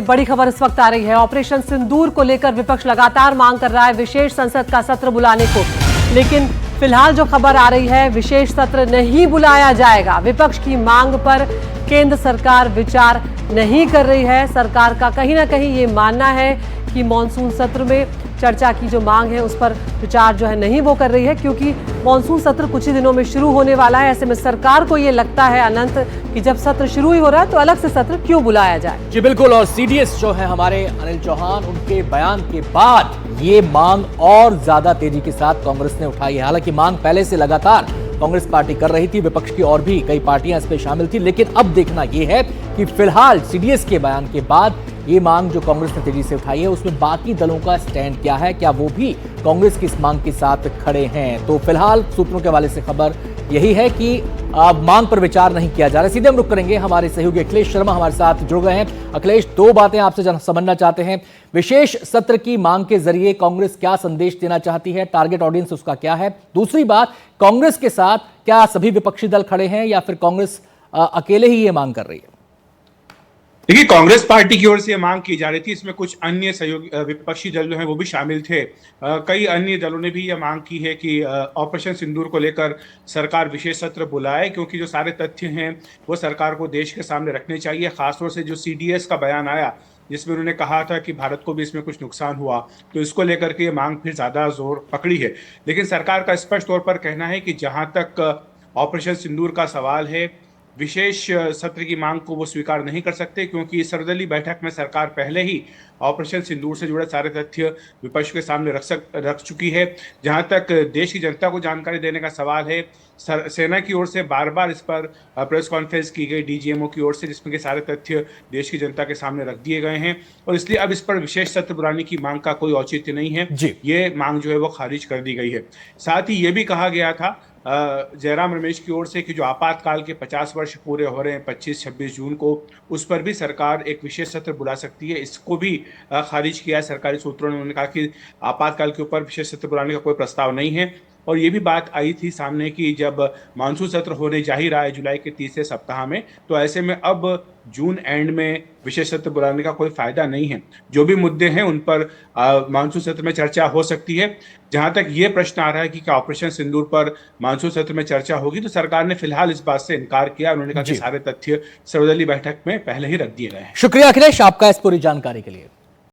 बड़ी खबर इस वक्त आ रही है। ऑपरेशन सिंदूर को लेकर विपक्ष लगातार मांग कर रहा है विशेष संसद का सत्र बुलाने को, लेकिन फिलहाल जो खबर आ रही है विशेष सत्र नहीं बुलाया जाएगा। विपक्ष की मांग पर केंद्र सरकार विचार नहीं कर रही है। सरकार का कहीं ना कहीं ये मानना है कि मॉनसून सत्र में चर्चा की जो मांग है उस पर विचार जो है नहीं वो कर रही है, क्योंकि मॉनसून सत्र कुछ ही दिनों में शुरू होने वाला है। ऐसे में सरकार को ये लगता है अनंत कि जब सत्र शुरू ही हो रहा है तो अलग से सत्र क्यों बुलाया जाए। जी बिल्कुल। और सीडीएस जो है हमारे अनिल चौहान, उनके बयान के बाद ये मांग और ज्यादा तेजी के साथ कांग्रेस ने उठाई है। हालांकि मांग पहले से लगातार कांग्रेस पार्टी कर रही थी, विपक्ष की और भी कई पार्टियां इसमें शामिल थी, लेकिन अब देखना यह है कि फिलहाल सीडीएस के बयान के बाद ये मांग जो कांग्रेस ने तेजी से उठाई है उसमें बाकी दलों का स्टैंड क्या है, क्या वो भी कांग्रेस की इस मांग के साथ खड़े हैं। तो फिलहाल सूत्रों के हवाले से खबर यही है कि मांग पर विचार नहीं किया जा रहा है। सीधे हम रुक करेंगे, हमारे सहयोगी अखिलेश शर्मा हमारे साथ जुड़ गए हैं। अखिलेश, दो बातें आपसे समझना चाहते हैं। विशेष सत्र की मांग के जरिए कांग्रेस क्या संदेश देना चाहती है, टारगेट ऑडियंस उसका क्या है? दूसरी बात, कांग्रेस के साथ क्या सभी विपक्षी दल खड़े हैं या फिर कांग्रेस अकेले ही ये मांग कर रही है? देखिए, कांग्रेस पार्टी की ओर से मांग की जा रही थी, इसमें कुछ अन्य सहयोगी विपक्षी दल जो हैं वो भी शामिल थे। कई अन्य दलों ने भी यह मांग की है कि ऑपरेशन सिंदूर को लेकर सरकार विशेष सत्र बुलाए, क्योंकि जो सारे तथ्य हैं वो सरकार को देश के सामने रखने चाहिए। खासतौर से जो सीडीएस का बयान आया जिसमें उन्होंने कहा था कि भारत को भी इसमें कुछ नुकसान हुआ, तो इसको लेकर के ये मांग फिर ज्यादा जोर पकड़ी है। लेकिन सरकार का स्पष्ट तौर पर कहना है कि जहां तक ऑपरेशन सिंदूर का सवाल है, विशेष सत्र की मांग को वो स्वीकार नहीं कर सकते, क्योंकि इस सर्वदलीय बैठक में सरकार पहले ही ऑपरेशन सिंदूर से जुड़े सारे तथ्य विपक्ष के सामने रख चुकी है। जहां तक देश की जनता को जानकारी देने का सवाल है, सेना की ओर से बार बार इस पर प्रेस कॉन्फ्रेंस की गई डीजीएमओ की ओर से, जिसमें के सारे तथ्य देश की जनता के सामने रख दिए गए हैं, और इसलिए अब इस पर विशेष सत्र बुलाने की मांग का कोई औचित्य नहीं है। ये मांग जो है वो खारिज कर दी गई है। साथ ही ये भी कहा गया था जयराम रमेश की ओर से कि जो आपातकाल के 50 वर्ष पूरे हो रहे हैं 25-26 जून को, उस पर भी सरकार एक विशेष सत्र बुला सकती है। इसको भी खारिज किया है सरकारी सूत्रों ने। उन्होंने कहा कि आपातकाल के ऊपर विशेष सत्र बुलाने का कोई प्रस्ताव नहीं है। और ये भी बात आई थी सामने कि जब मानसून सत्र होने जा ही रहा है जुलाई के तीसरे सप्ताह में, तो ऐसे में अब जून एंड में विशेष सत्र बुलाने का कोई फायदा नहीं है। जो भी मुद्दे हैं उन पर मानसून सत्र में चर्चा हो सकती है। जहां तक ये प्रश्न आ रहा है कि क्या ऑपरेशन सिंदूर पर मानसून सत्र में चर्चा होगी, तो सरकार ने फिलहाल इस बात से इनकार किया। उन्होंने कहा कि सारे तथ्य सर्वदलीय बैठक में पहले ही रख दिए गए हैं। शुक्रिया अखिलेश आपका इस पूरी जानकारी के लिए।